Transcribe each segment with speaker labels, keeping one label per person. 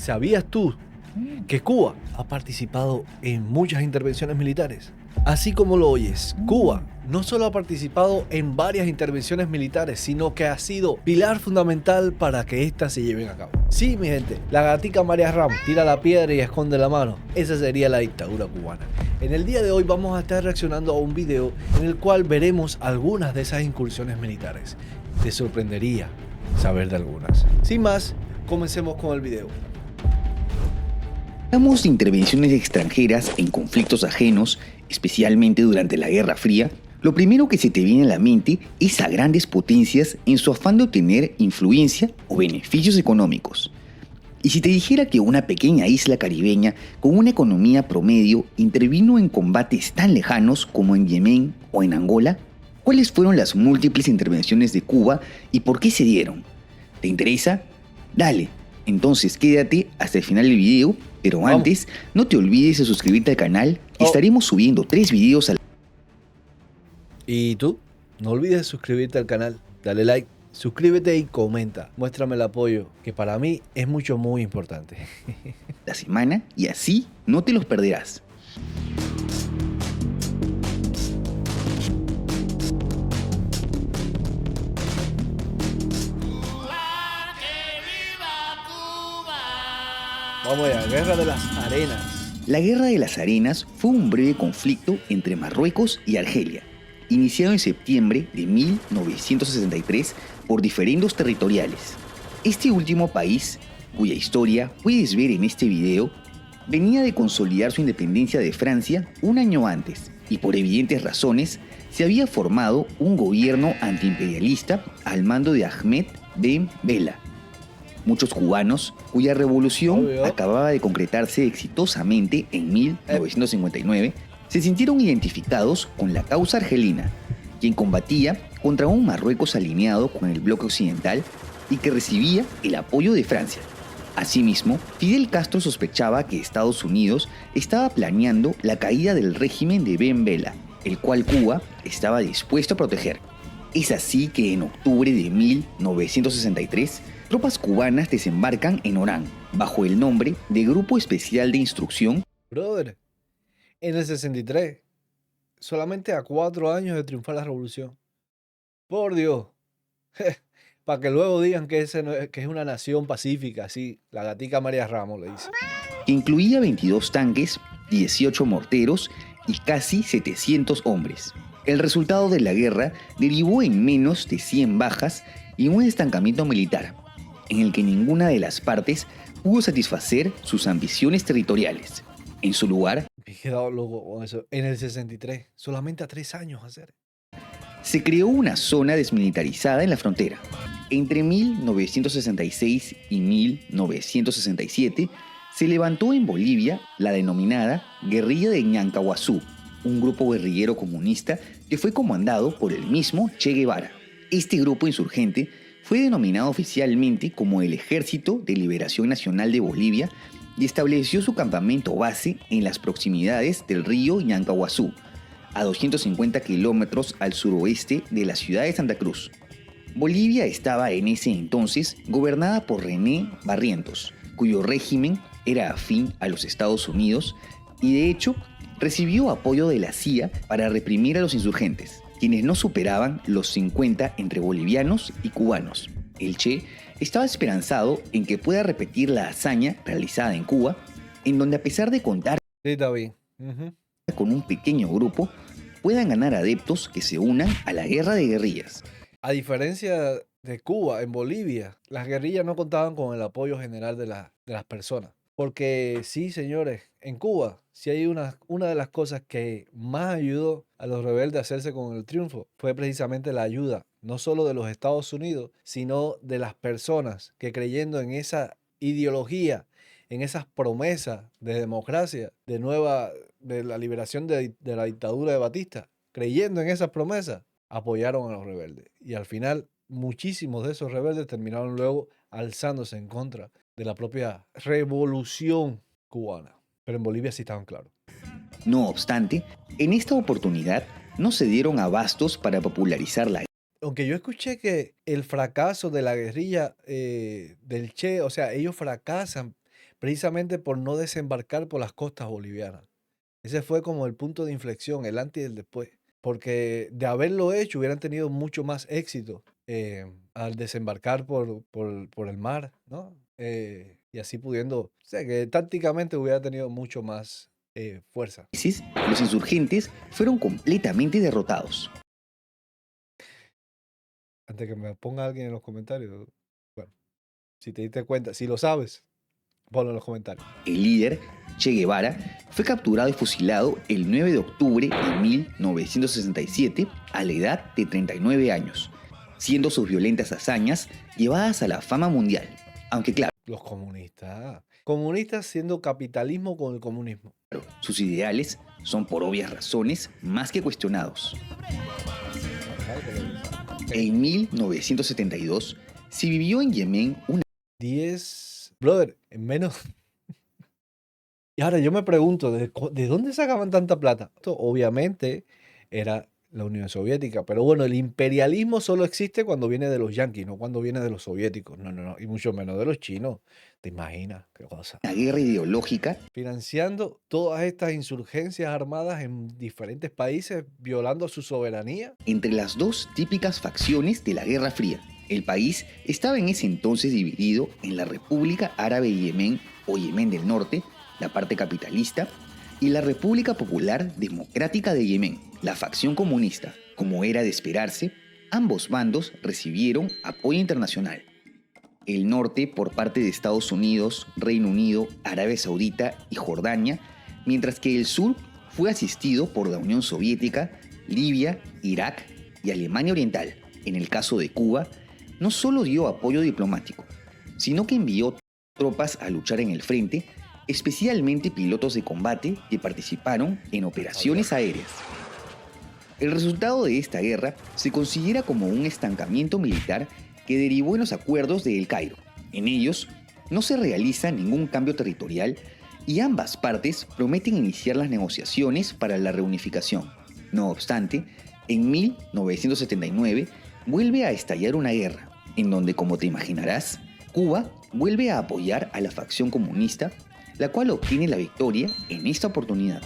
Speaker 1: ¿Sabías tú que Cuba ha participado en muchas intervenciones militares? Así como lo oyes, Cuba no solo ha participado en varias intervenciones militares, sino que ha sido pilar fundamental para que éstas se lleven a cabo. Sí, mi gente, la gatica María Ramos tira la piedra y esconde la mano. Esa sería la dictadura cubana. En el día de hoy vamos a estar reaccionando a un video en el cual veremos algunas de esas incursiones militares. Te sorprendería saber de algunas. Sin más, comencemos con el video.
Speaker 2: Hablamos de intervenciones extranjeras en conflictos ajenos, especialmente durante la Guerra Fría. Lo primero que se te viene a la mente es a grandes potencias en su afán de obtener influencia o beneficios económicos. Y si te dijera que una pequeña isla caribeña con una economía promedio intervino en combates tan lejanos como en Yemen o en Angola, ¿cuáles fueron las múltiples intervenciones de Cuba y por qué se dieron? ¿Te interesa? Dale, entonces quédate hasta el final del video, pero antes no te olvides de suscribirte al canal. Estaremos subiendo 3 videos al...
Speaker 1: Y tú, no olvides suscribirte al canal, dale like, suscríbete y comenta. Muéstrame el apoyo, que para mí es muy importante.
Speaker 2: la semana y así no te los perderás.
Speaker 1: Vamos allá, Guerra de las Arenas.
Speaker 2: La Guerra de las Arenas fue un breve conflicto entre Marruecos y Argelia, iniciado en septiembre de 1963 por diferendos territoriales. Este último país, cuya historia puedes ver en este video, venía de consolidar su independencia de Francia un año antes y por evidentes razones se había formado un gobierno antiimperialista al mando de Ahmed Ben Bella. Muchos cubanos, cuya revolución acababa de concretarse exitosamente en 1959, se sintieron identificados con la causa argelina, quien combatía contra un Marruecos alineado con el bloque occidental y que recibía el apoyo de Francia. Asimismo, Fidel Castro sospechaba que Estados Unidos estaba planeando la caída del régimen de Ben Bella, el cual Cuba estaba dispuesto a proteger. Es así que en octubre de 1963, tropas cubanas desembarcan en Orán, bajo el nombre de Grupo Especial de Instrucción.
Speaker 1: Brother, en el 63, solamente a 4 años de triunfar la revolución. Por Dios, para que luego digan que es una nación pacífica, así, la gatica María Ramos le dice.
Speaker 2: Que incluía 22 tanques, 18 morteros y casi 700 hombres. El resultado de la guerra derivó en menos de 100 bajas y un estancamiento militar, en el que ninguna de las partes pudo satisfacer sus ambiciones territoriales. En su lugar,
Speaker 1: me he quedado loco con eso. En el 63, solamente a 3 años hacer.
Speaker 2: Se creó una zona desmilitarizada en la frontera. Entre 1966 y 1967 se levantó en Bolivia la denominada Guerrilla de Ñancahuazú, un grupo guerrillero comunista que fue comandado por el mismo Che Guevara. Este grupo insurgente fue denominado oficialmente como el Ejército de Liberación Nacional de Bolivia y estableció su campamento base en las proximidades del río Ñancahuazú, a 250 kilómetros al suroeste de la ciudad de Santa Cruz. Bolivia estaba en ese entonces gobernada por René Barrientos, cuyo régimen era afín a los Estados Unidos y de hecho recibió apoyo de la CIA para reprimir a los insurgentes, quienes no superaban los 50 entre bolivianos y cubanos. El Che estaba esperanzado en que pueda repetir la hazaña realizada en Cuba, en donde a pesar de contar con un pequeño grupo, puedan ganar adeptos que se unan a la guerra de guerrillas.
Speaker 1: A diferencia de Cuba, en Bolivia, las guerrillas no contaban con el apoyo general de las personas. Porque sí, señores, en Cuba, sí hay una de las cosas que más ayudó a los rebeldes a hacerse con el triunfo, fue precisamente la ayuda, no solo de los Estados Unidos, sino de las personas que creyendo en esa ideología, en esas promesas de democracia, de la liberación de la dictadura de Batista, creyendo en esas promesas, apoyaron a los rebeldes. Y al final, muchísimos de esos rebeldes terminaron luego alzándose en contra de la propia revolución cubana. Pero en Bolivia sí estaban claros.
Speaker 2: No obstante, en esta oportunidad no se dieron abastos para popularizar la guerra.
Speaker 1: Aunque yo escuché que el fracaso de la guerrilla del Che, o sea, ellos fracasan, precisamente por no desembarcar por las costas bolivianas. Ese fue como el punto de inflexión, el antes y el después, porque de haberlo hecho hubieran tenido mucho más éxito al desembarcar por el mar, ¿no? Y así pudiendo, o sea, que tácticamente hubiera tenido mucho más fuerza.
Speaker 2: Los insurgentes fueron completamente derrotados.
Speaker 1: Antes que me ponga alguien en los comentarios, bueno, si te diste cuenta, si lo sabes, ponlo en los comentarios.
Speaker 2: El líder, Che Guevara, fue capturado y fusilado el 9 de octubre de 1967 a la edad de 39 años, siendo sus violentas hazañas llevadas a la fama mundial. Aunque claro,
Speaker 1: Los comunistas. Comunistas siendo capitalismo con el comunismo.
Speaker 2: sus ideales son por obvias razones más que cuestionados. En 1972 se vivió en Yemen una
Speaker 1: 10, brother, en menos. Y ahora yo me pregunto, ¿de dónde sacaban tanta plata? Esto obviamente era la Unión Soviética, pero bueno, el imperialismo solo existe cuando viene de los yanquis, no cuando viene de los soviéticos. No, no, no, y mucho menos de los chinos. ¿Te imaginas qué cosa?
Speaker 2: guerra ideológica
Speaker 1: Financiando todas estas insurgencias armadas en diferentes países, violando su soberanía.
Speaker 2: entre las dos típicas facciones de la Guerra Fría. El país estaba en ese entonces dividido en la República Árabe de Yemen o Yemen del Norte, la parte capitalista, y la República Popular Democrática de Yemen, la facción comunista. Como era de esperarse, ambos bandos recibieron apoyo internacional. El norte por parte de Estados Unidos, Reino Unido, Arabia Saudita y Jordania, mientras que el sur fue asistido por la Unión Soviética, Libia, Irak y Alemania Oriental. En el caso de Cuba, no solo dio apoyo diplomático, sino que envió tropas a luchar en el frente, especialmente pilotos de combate que participaron en operaciones aéreas. El resultado de esta guerra se considera como un estancamiento militar que derivó en los acuerdos de El Cairo. En ellos no se realiza ningún cambio territorial y ambas partes prometen iniciar las negociaciones para la reunificación. No obstante, en 1979 vuelve a estallar una guerra, en donde, como te imaginarás, Cuba vuelve a apoyar a la facción comunista, la cual obtiene la victoria en esta oportunidad.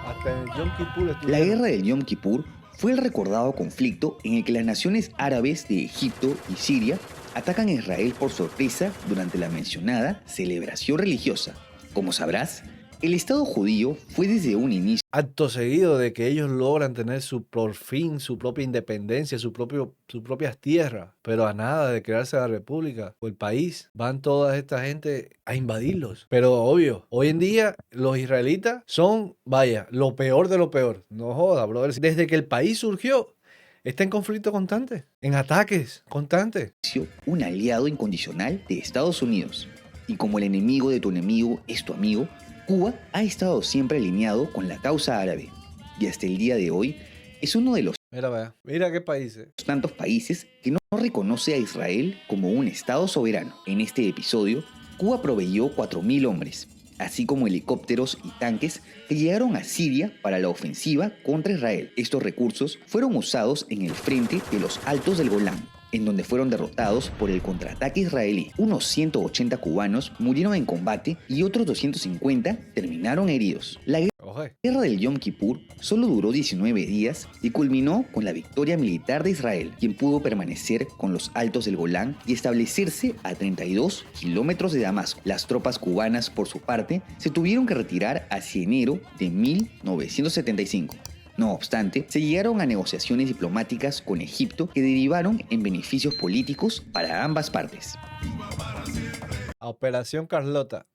Speaker 1: Hasta en el Yom Kippur
Speaker 2: La
Speaker 1: estuvieron.
Speaker 2: guerra del Yom Kippur fue el recordado conflicto en el que las naciones árabes de Egipto y Siria atacan a Israel por sorpresa durante la mencionada celebración religiosa. Como sabrás, el Estado judío fue desde un inicio
Speaker 1: Acto seguido de que ellos logran tener por fin su propia independencia, sus propias tierras, pero a nada de crearse la república o el país, van toda esta gente a invadirlos. Pero obvio, hoy en día los israelitas son, vaya, lo peor de lo peor. No joda, brother. Desde que el país surgió, está en conflicto constante, en ataques constantes.
Speaker 2: un aliado incondicional de Estados Unidos. Y como el enemigo de tu enemigo es tu amigo, Cuba ha estado siempre alineado con la causa árabe. Y hasta el día de hoy es uno de los
Speaker 1: Mira, vea, mira qué países.
Speaker 2: tantos países que no reconoce a Israel como un Estado soberano. En este episodio, Cuba proveyó 4.000 hombres, así como helicópteros y tanques que llegaron a Siria para la ofensiva contra Israel. Estos recursos fueron usados en el frente de los Altos del Golán, en donde fueron derrotados por el contraataque israelí. Unos 180 cubanos murieron en combate y otros 250 terminaron heridos. La
Speaker 1: Oje.
Speaker 2: guerra del Yom Kippur solo duró 19 días y culminó con la victoria militar de Israel, quien pudo permanecer con los Altos del Golán y establecerse a 32 kilómetros de Damasco. Las tropas cubanas, por su parte, se tuvieron que retirar hacia enero de 1975. No obstante, se llegaron a negociaciones diplomáticas con Egipto que derivaron en beneficios políticos para ambas partes.
Speaker 1: A Operación Carlota.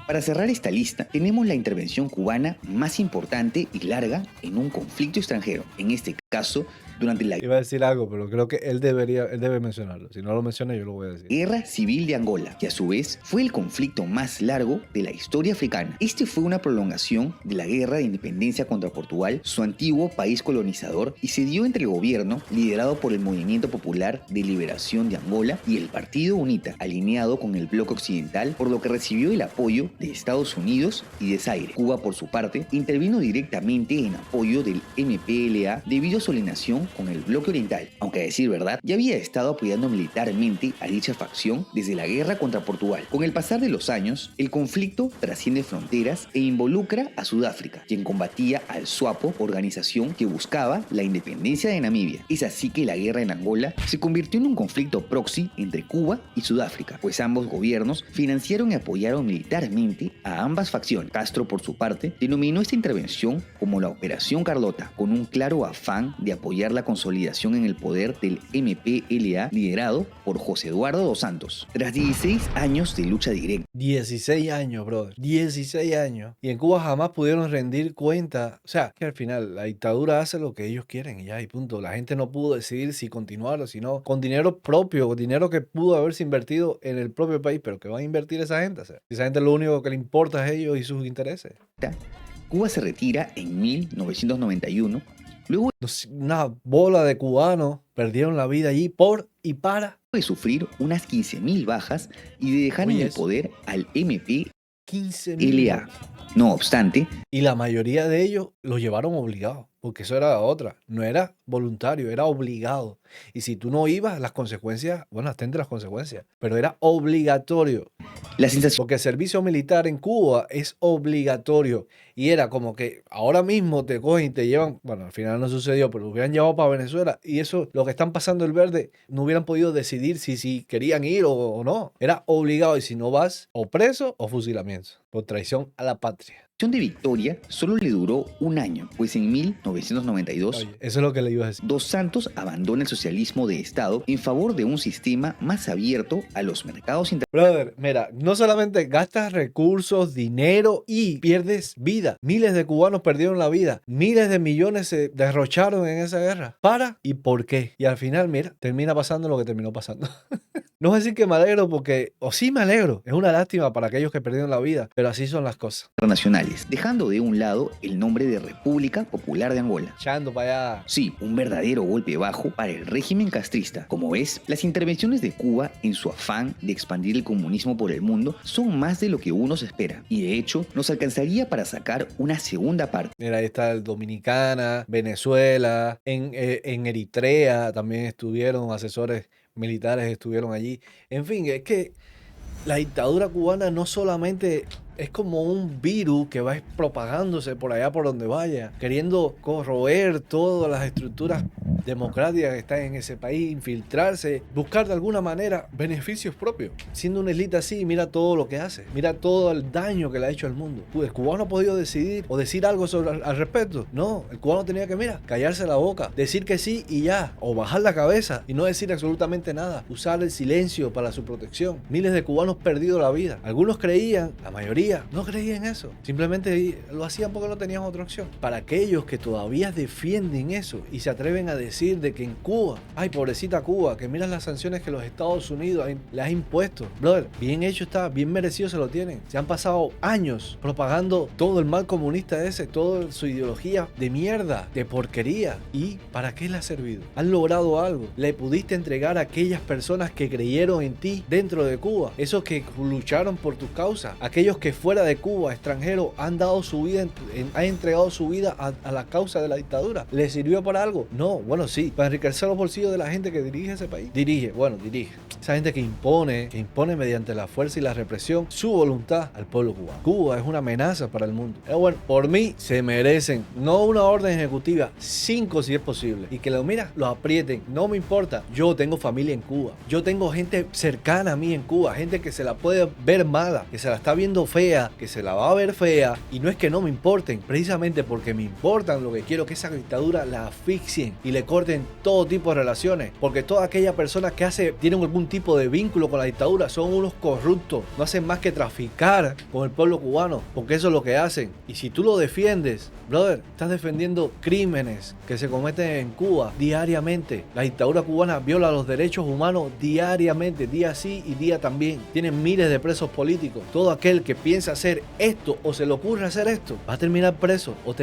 Speaker 2: Para cerrar esta lista, tenemos la intervención cubana más importante y larga en un conflicto extranjero. En este caso, durante la
Speaker 1: Iba a decir algo, pero creo que él debe mencionarlo. Si no lo menciona, yo lo voy a decir.
Speaker 2: Guerra Civil de Angola, que a su vez fue el conflicto más largo de la historia africana. Este fue una prolongación de la Guerra de Independencia contra Portugal, su antiguo país colonizador, y se dio entre el gobierno, liderado por el Movimiento Popular de Liberación de Angola, y el Partido UNITA, alineado con el bloque occidental, por lo que recibió el apoyo de Estados Unidos y de Zaire. Cuba, por su parte, intervino directamente en apoyo del MPLA debido a su alienación relación con el bloque oriental, aunque a decir verdad, ya había estado apoyando militarmente a dicha facción desde la guerra contra Portugal. Con el pasar de los años, el conflicto trasciende fronteras e involucra a Sudáfrica, quien combatía al SWAPO, organización que buscaba la independencia de Namibia. Es así que la guerra en Angola se convirtió en un conflicto proxy entre Cuba y Sudáfrica, pues ambos gobiernos financiaron y apoyaron militarmente a ambas facciones. Castro, por su parte, denominó esta intervención como la Operación Carlota, con un claro afán de apoyar la consolidación en el poder del MPLA liderado por José Eduardo dos Santos. Tras 16 años de lucha directa.
Speaker 1: 16 años, brother. 16 años. Y en Cuba jamás pudieron rendir cuenta. O sea, que al final la dictadura hace lo que ellos quieren y ya, y punto. La gente no pudo decidir si continuar o si no. Con dinero propio, con dinero que pudo haberse invertido en el propio país, pero que van a invertir esa gente. O sea, esa gente lo único que le importa es ellos y sus intereses.
Speaker 2: Cuba se retira en 1991. Luego
Speaker 1: Una bola de cubanos perdieron la vida allí por y para
Speaker 2: de sufrir unas 15.000 bajas y de dejar en el poder al
Speaker 1: 15.000.
Speaker 2: MPLA. No obstante,
Speaker 1: Y la mayoría de ellos lo llevaron obligado, porque eso era otra. No era voluntario, era obligado. Y si tú no ibas, las consecuencias, bueno, atente a las consecuencias, pero era obligatorio.
Speaker 2: la sensación
Speaker 1: Porque el servicio militar en Cuba es obligatorio. Y era como que ahora mismo te cogen y te llevan, bueno, al final no sucedió, pero lo hubieran llevado para Venezuela. Y eso, lo que están pasando el verde, no hubieran podido decidir si querían ir o no. Era obligado. Y si no vas, o preso o fusilamiento, por traición a la patria.
Speaker 2: de Victoria solo le duró un año, pues en 1992
Speaker 1: Oye, eso es lo que le iba a decir.
Speaker 2: Dos Santos abandona el socialismo de Estado en favor de un sistema más abierto a los mercados internacionales.
Speaker 1: Brother, mira, no solamente gastas recursos, dinero y pierdes vida. Miles de cubanos perdieron la vida. Miles de millones se derrocharon en esa guerra. ¿Para y por qué? Y al final, mira, termina pasando lo que terminó pasando. No voy a decir que me alegro porque, o sí me alegro, es una lástima para aquellos que perdieron la vida, pero así son las cosas.
Speaker 2: Dejando de un lado el nombre de República Popular de Angola.
Speaker 1: Echando para allá.
Speaker 2: Sí, un verdadero golpe bajo para el régimen castrista. Como ves, las intervenciones de Cuba en su afán de expandir el comunismo por el mundo son más de lo que uno se espera. Y de hecho, nos alcanzaría para sacar una segunda parte.
Speaker 1: Mira, ahí está el Dominicana, Venezuela, en Eritrea también estuvieron asesores militares, estuvieron allí. En fin, es que la dictadura cubana no solamente es como un virus que va propagándose por allá por donde vaya, queriendo corroer todas las estructuras democráticas que están en ese país, infiltrarse, buscar de alguna manera beneficios propios. Siendo una élite así, mira todo lo que hace, mira todo el daño que le ha hecho al mundo. El cubano ha podido decidir o decir algo al respecto. No, el cubano tenía que, mira, callarse la boca, decir que sí y ya, o bajar la cabeza y no decir absolutamente nada, usar el silencio para su protección. Miles de cubanos perdido la vida. Algunos creían, la mayoría no creían eso. Simplemente lo hacían porque no tenían otra opción. Para aquellos que todavía defienden eso y se atreven a decir de que en Cuba, ay, pobrecita Cuba, que miran las sanciones que los Estados Unidos les ha impuesto. Brother, bien hecho está, bien merecido se lo tienen. Se han pasado años propagando todo el mal comunista ese, toda su ideología de mierda, de porquería. ¿Y para qué le ha servido? ¿Han logrado algo? ¿Le pudiste entregar a aquellas personas que creyeron en ti dentro de Cuba? Esos que lucharon por tus causas, aquellos que fuera de Cuba, extranjeros, han dado su vida, han entregado su vida a la causa de la dictadura. ¿Les sirvió para algo? No, bueno, sí, para enriquecer los bolsillos de la gente que dirige ese país. Dirige. Esa gente que impone mediante la fuerza y la represión su voluntad al pueblo cubano. Cuba es una amenaza para el mundo. Bueno, por mí se merecen, no una orden ejecutiva, 5 si es posible. Y que lo aprieten, no me importa. Yo tengo familia en Cuba. Yo tengo gente cercana a mí en Cuba, gente que se la puede ver mala, que se la está viendo fea, que se la va a ver fea. Y no es que no me importen, precisamente porque me importan, lo que quiero que esa dictadura la asfixien y le corten todo tipo de relaciones. Porque toda aquella persona que tienen algún tipo de vínculo con la dictadura son unos corruptos, no hacen más que traficar con el pueblo cubano, porque eso es lo que hacen. Y si tú lo defiendes, brother, estás defendiendo crímenes que se cometen en Cuba diariamente. La dictadura cubana viola los derechos humanos diariamente, día sí y día también. Tienen miles de presos políticos. Todo aquel que piensa hacer esto o se le ocurre hacer esto va a terminar preso o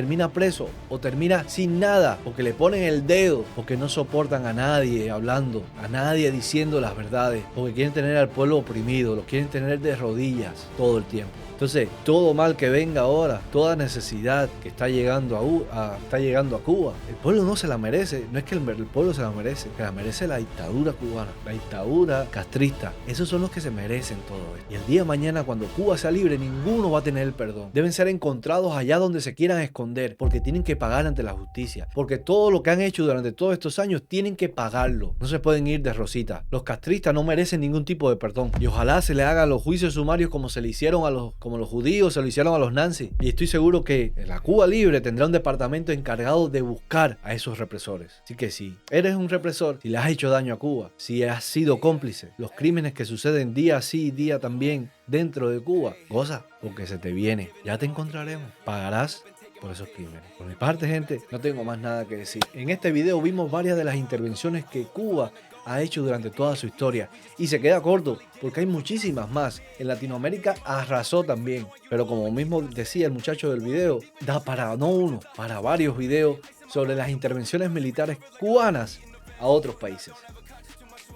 Speaker 1: termina sin nada, porque le ponen el dedo, porque no soportan a nadie hablando, a nadie diciendo las verdades, porque quieren tener al pueblo oprimido, lo quieren tener de rodillas todo el tiempo. Entonces, todo mal que venga ahora, toda necesidad que está llegando a Cuba, el pueblo no se la merece. No es que el pueblo se la merece, que la merece la dictadura cubana, la dictadura castrista. Esos son los que se merecen todo esto. Y el día de mañana, cuando Cuba sea libre, ninguno va a tener el perdón. Deben ser encontrados allá donde se quieran esconder, porque tienen que pagar ante la justicia. Porque todo lo que han hecho durante todos estos años tienen que pagarlo. No se pueden ir de rosita. Los castristas no merecen ningún tipo de perdón. Y ojalá se le hagan los juicios sumarios como se le hicieron como los judíos se lo hicieron a los nazis. Y estoy seguro que la Cuba libre tendrá un departamento encargado de buscar a esos represores. Así que si eres un represor, si le has hecho daño a Cuba, si has sido cómplice, los crímenes que suceden día sí, día también dentro de Cuba, goza, porque se te viene. Ya te encontraremos. Pagarás por esos crímenes. Por mi parte, gente, no tengo más nada que decir. En este video vimos varias de las intervenciones que Cuba ha hecho durante toda su historia y se queda corto porque hay muchísimas más. En Latinoamérica arrasó también, pero como mismo decía el muchacho del video, da para no uno, para varios videos sobre las intervenciones militares cubanas a otros países.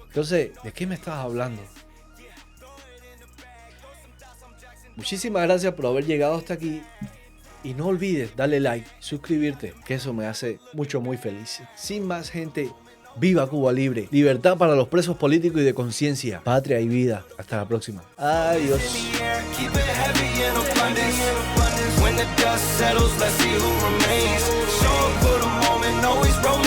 Speaker 1: Entonces, ¿de qué me estás hablando? Muchísimas gracias por haber llegado hasta aquí. Y no olvides darle like, suscribirte, que eso me hace muy feliz. Sin más, gente, viva Cuba libre. Libertad para los presos políticos y de conciencia. Patria y vida. Hasta la próxima. Adiós. When the dust settles, let's see who remains. Show up for the moment, always rolling.